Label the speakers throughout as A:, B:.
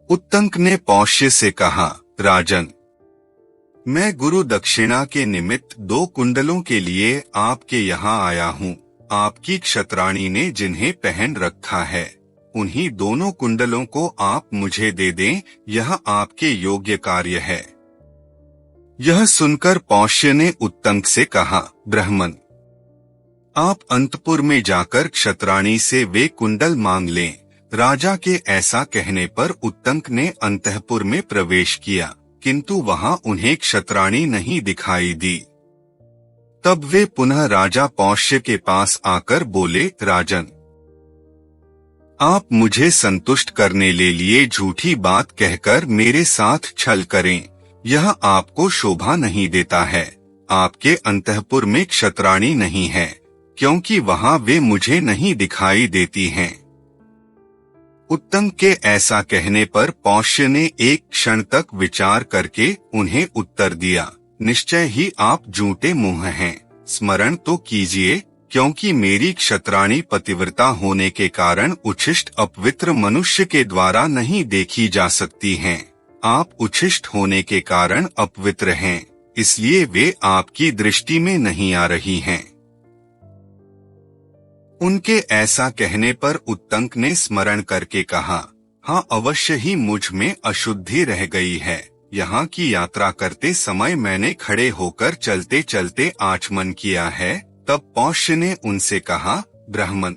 A: उत्तंक ने पौष्य से कहा, राजन, मैं गुरु दक्षिणा के निमित्त 2 कुंडलों के लिए आपके यहाँ आया हूँ। आपकी क्षत्राणी ने जिन्हें पहन रखा है, उन्हीं दोनों कुंडलों को आप मुझे दे दें, यह आपके योग्य कार्य है। यह सुनकर पौष्य ने उत्तंक से कहा, ब्राह्मण, आप अंतपुर में जाकर क्षत्राणी से वे कुंडल मांग लें। राजा के ऐसा कहने पर उत्तंक ने अंतःपुर में प्रवेश किया, किंतु वहां उन्हें क्षत्राणी नहीं दिखाई दी। तब वे पुनः राजा पौष्य के पास आकर बोले, राजन, आप मुझे संतुष्ट करने ले लिए झूठी बात कहकर मेरे साथ छल करें, यह आपको शोभा नहीं देता है। आपके अंतःपुर में क्षत्राणी नहीं है, क्योंकि वहां वे मुझे नहीं दिखाई देती हैं। उत्तंक के ऐसा कहने पर पौष्य ने एक क्षण तक विचार करके उन्हें उत्तर दिया, निश्चय ही आप झूठे मुंह हैं। स्मरण तो कीजिए, क्योंकि मेरी क्षत्राणी पतिव्रता होने के कारण उच्छिष्ट अपवित्र मनुष्य के द्वारा नहीं देखी जा सकती हैं। आप उच्छिष्ट होने के कारण अपवित्र हैं, इसलिए वे आपकी दृष्टि में नहीं आ रही हैं। उनके ऐसा कहने पर उत्तंक ने स्मरण करके कहा, हाँ, अवश्य ही मुझ में अशुद्धि रह गई है। यहाँ की यात्रा करते समय मैंने खड़े होकर चलते चलते आचमन किया है। तब पौष्य ने उनसे कहा, ब्राह्मण,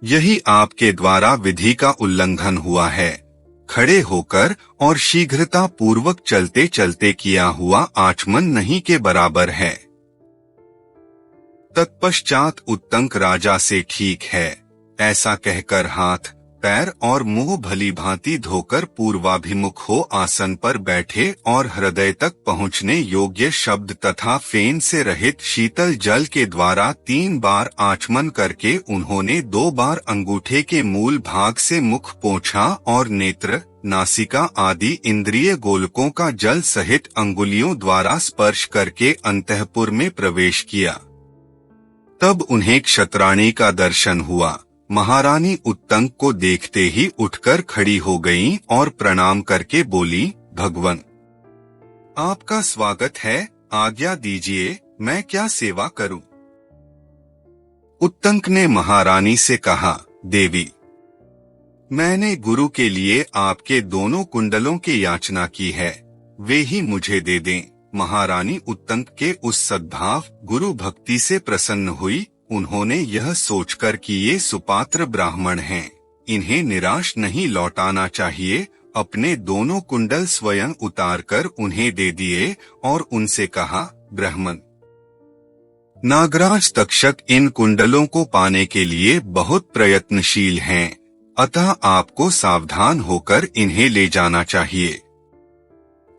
A: यही आपके द्वारा विधि का उल्लंघन हुआ है। खड़े होकर और शीघ्रता पूर्वक चलते चलते किया हुआ आचमन नहीं के बराबर है। तत्पश्चात उत्तंक राजा से ठीक है ऐसा कहकर हाथ, पैर और मुंह भली भांति धोकर पूर्वाभिमुख हो आसन पर बैठे और हृदय तक पहुँचने योग्य शब्द तथा फेन से रहित शीतल जल के द्वारा 3 बार आचमन करके उन्होंने 2 बार अंगूठे के मूल भाग से मुख पोंछा और नेत्र, नासिका आदि इंद्रिय गोलकों का जल सहित अंगुलियों द्वारा स्पर्श करके अंतःपुर में प्रवेश किया। तब उन्हें क्षत्राणी का दर्शन हुआ। महारानी उत्तंक को देखते ही उठकर खड़ी हो गईं और प्रणाम करके बोली, भगवन, आपका स्वागत है, आज्ञा दीजिए, मैं क्या सेवा करूं? उत्तंक ने महारानी से कहा, देवी, मैंने गुरु के लिए आपके दोनों कुंडलों की याचना की है, वे ही मुझे दे दें। महारानी उत्तंक के उस सद्भाव गुरु भक्ति से प्रसन्न हुई। उन्होंने यह सोचकर कि ये सुपात्र ब्राह्मण हैं, इन्हें निराश नहीं लौटाना चाहिए, अपने दोनों कुंडल स्वयं उतारकर उन्हें दे दिए और उनसे कहा, ब्राह्मण, नागराज तक्षक इन कुंडलों को पाने के लिए बहुत प्रयत्नशील हैं, अतः आपको सावधान होकर इन्हें ले जाना चाहिए।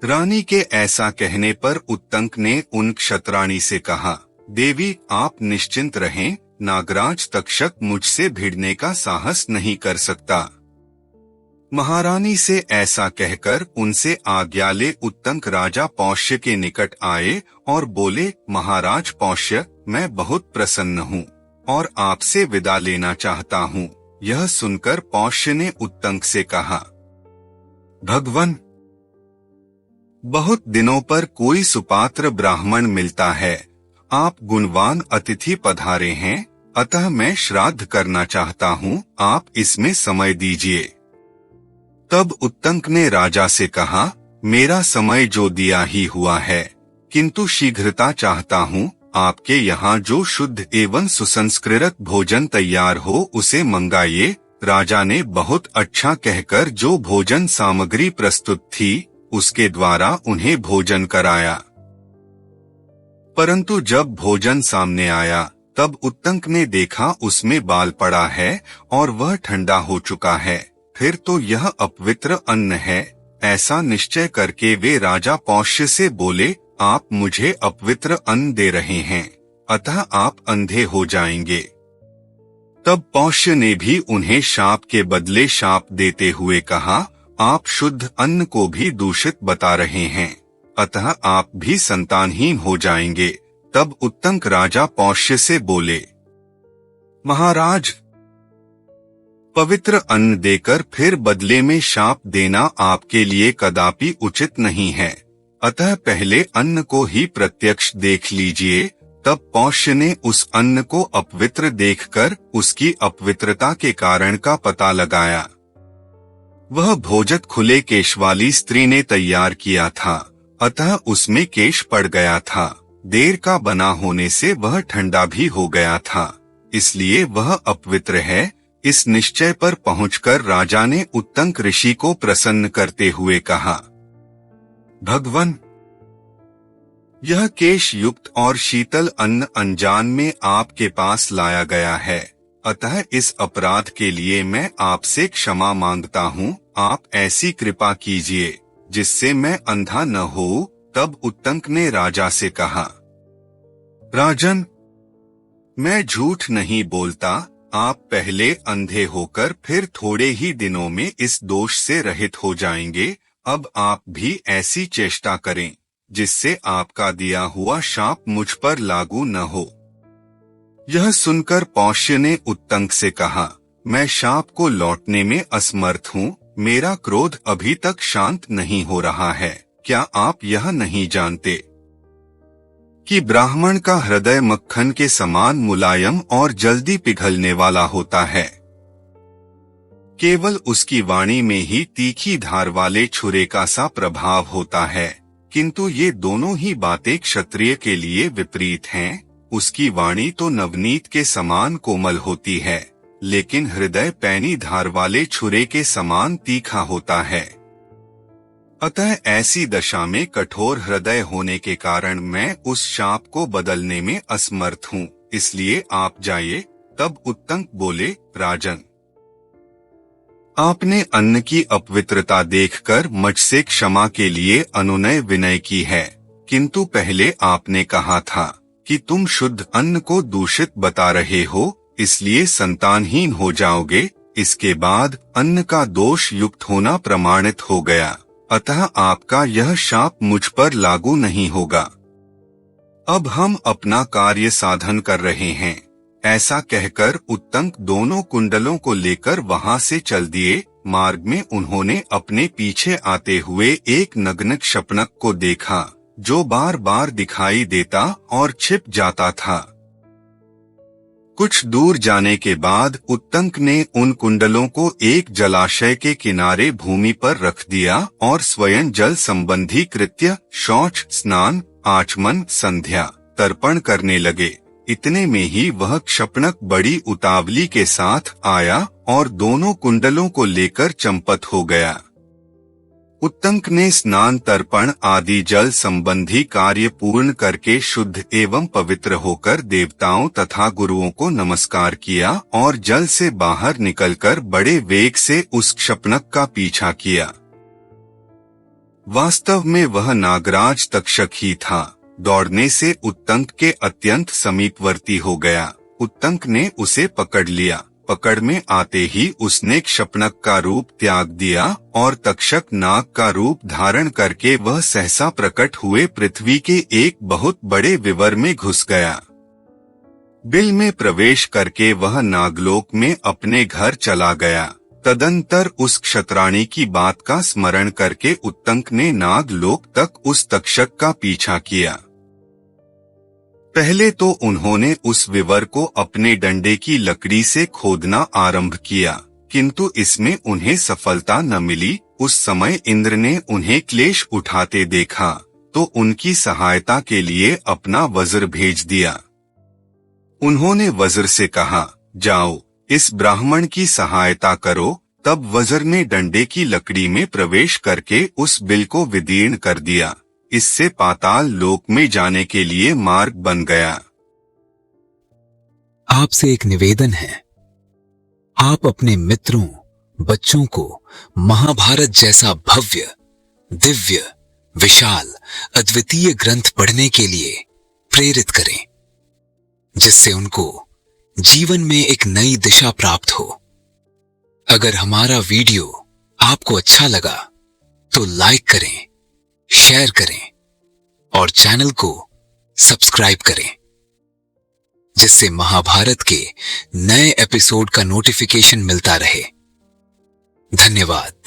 A: रानी के ऐसा कहने पर उत्तंक ने उन क्षत्राणी से कहा, देवी, आप निश्चिंत रहें, नागराज तक्षक मुझसे भिड़ने का साहस नहीं कर सकता। महारानी से ऐसा कहकर उनसे आज्ञा ले उत्तंक राजा पौष्य के निकट आए और बोले, महाराज पौष्य, मैं बहुत प्रसन्न हूँ और आपसे विदा लेना चाहता हूँ। यह सुनकर पौष्य ने उत्तंक से कहा, भगवन, बहुत दिनों पर कोई सुपात्र ब्राह्मण मिलता है। आप गुणवान अतिथि पधारे हैं, अतः मैं श्राद्ध करना चाहता हूँ, आप इसमें समय दीजिए। तब उत्तंक ने राजा से कहा, मेरा समय जो दिया ही हुआ है, किंतु शीघ्रता चाहता हूँ। आपके यहाँ जो शुद्ध एवं सुसंस्कृत भोजन तैयार हो उसे मंगाइए। राजा ने बहुत अच्छा कहकर जो भोजन सामग्री प्रस्तुत थी उसके द्वारा उन्हें भोजन कराया। परंतु जब भोजन सामने आया तब उत्तंक ने देखा उसमें बाल पड़ा है और वह ठंडा हो चुका है। फिर तो यह अपवित्र अन्न है, ऐसा निश्चय करके वे राजा पौष्य से बोले, आप मुझे अपवित्र अन्न दे रहे हैं, अतः आप अंधे हो जाएंगे। तब पौष्य ने भी उन्हें शाप के बदले शाप देते हुए कहा, आप शुद्ध अन्न को भी दूषित बता रहे हैं, अतः आप भी संतानहीन हो जाएंगे। तब उत्तंक राजा पौष्य से बोले, महाराज, पवित्र अन्न देकर फिर बदले में शाप देना आपके लिए कदापि उचित नहीं है। अतः पहले अन्न को ही प्रत्यक्ष देख लीजिए। तब पौष्य ने उस अन्न को अपवित्र देखकर उसकी अपवित्रता के कारण का पता लगाया। वह भोजक खुले केश वाली स्त्री ने तैयार किया था, अतः उसमें केश पड़ गया था। देर का बना होने से वह ठंडा भी हो गया था, इसलिए वह अपवित्र है। इस निश्चय पर पहुंचकर राजा ने उत्तंक ऋषि को प्रसन्न करते हुए कहा, भगवन, यह केश युक्त और शीतल अन्न अनजान में आपके पास लाया गया है, अतः इस अपराध के लिए मैं आपसे क्षमा मांगता हूँ। आप ऐसी कृपा कीजिए जिससे मैं अंधा न हो। तब उत्तंक ने राजा से कहा, राजन, मैं झूठ नहीं बोलता। आप पहले अंधे होकर फिर थोड़े ही दिनों में इस दोष से रहित हो जाएंगे। अब आप भी ऐसी चेष्टा करें जिससे आपका दिया हुआ शाप मुझ पर लागू न हो। यह सुनकर पौष्य ने उत्तंक से कहा, मैं शाप को लौटने में असमर्थ हूँ। मेरा क्रोध अभी तक शांत नहीं हो रहा है। क्या आप यह नहीं जानते कि ब्राह्मण का हृदय मक्खन के समान मुलायम और जल्दी पिघलने वाला होता है? केवल उसकी वाणी में ही तीखी धार वाले छुरे का सा प्रभाव होता है, किंतु ये दोनों ही बातें क्षत्रिय के लिए विपरीत हैं। उसकी वाणी तो नवनीत के समान कोमल होती है, लेकिन हृदय पैनी धार वाले छुरे के समान तीखा होता है। अतः ऐसी दशा में कठोर हृदय होने के कारण मैं उस शाप को बदलने में असमर्थ हूँ, इसलिए आप जाइए। तब उत्तंक बोले, राजन, आपने अन्न की अपवित्रता देखकर मुझसे क्षमा के लिए अनुनय विनय की है, किंतु पहले आपने कहा था कि तुम शुद्ध अन्न को दूषित बता रहे हो, इसलिए संतानहीन हो जाओगे। इसके बाद अन्न का दोष युक्त होना प्रमाणित हो गया, अतः आपका यह शाप मुझ पर लागू नहीं होगा। अब हम अपना कार्य साधन कर रहे हैं। ऐसा कहकर उत्तंक दोनों कुंडलों को लेकर वहां से चल दिए। मार्ग में उन्होंने अपने पीछे आते हुए एक नग्न क्षपणक को देखा, जो बार बार दिखाई देता और छिप जाता था। कुछ दूर जाने के बाद उत्तंक ने उन कुंडलों को एक जलाशय के किनारे भूमि पर रख दिया और स्वयं जल संबंधी कृत्य, शौच, स्नान, आचमन, संध्या, तर्पण करने लगे। इतने में ही वह क्षपणक बड़ी उतावली के साथ आया और दोनों कुंडलों को लेकर चंपत हो गया। उत्तंक ने स्नान, तर्पण आदि जल संबंधी कार्य पूर्ण करके शुद्ध एवं पवित्र होकर देवताओं तथा गुरुओं को नमस्कार किया और जल से बाहर निकलकर बड़े वेग से उस क्षपणक का पीछा किया। वास्तव में वह नागराज तक्षक ही था। दौड़ने से उत्तंक के अत्यंत समीपवर्ती हो गया। उत्तंक ने उसे पकड़ लिया। पकड़ में आते ही उसने क्षपणक का रूप त्याग दिया और तक्षक नाग का रूप धारण करके वह सहसा प्रकट हुए पृथ्वी के एक बहुत बड़े विवर में घुस गया। बिल में प्रवेश करके वह नागलोक में अपने घर चला गया। तदंतर उस क्षत्राणी की बात का स्मरण करके उत्तंक ने नागलोक तक उस तक्षक का पीछा किया। पहले तो उन्होंने उस विवर को अपने डंडे की लकड़ी से खोदना आरंभ किया, किंतु इसमें उन्हें सफलता न मिली। उस समय इंद्र ने उन्हें क्लेश उठाते देखा तो उनकी सहायता के लिए अपना वज्र भेज दिया। उन्होंने वज्र से कहा, जाओ इस ब्राह्मण की सहायता करो। तब वज्र ने डंडे की लकड़ी में प्रवेश करके उस बिल को विदीर्ण कर दिया। इससे पाताल लोक में जाने के लिए मार्ग बन गया।
B: आपसे एक निवेदन है, आप अपने मित्रों, बच्चों को महाभारत जैसा भव्य, दिव्य, विशाल, अद्वितीय ग्रंथ पढ़ने के लिए प्रेरित करें, जिससे उनको जीवन में एक नई दिशा प्राप्त हो। अगर हमारा वीडियो आपको अच्छा लगा तो लाइक करें, शेयर करें और चैनल को सब्सक्राइब करें। जिससे महाभारत के नए एपिसोड का नोटिफिकेशन मिलता रहे। धन्यवाद।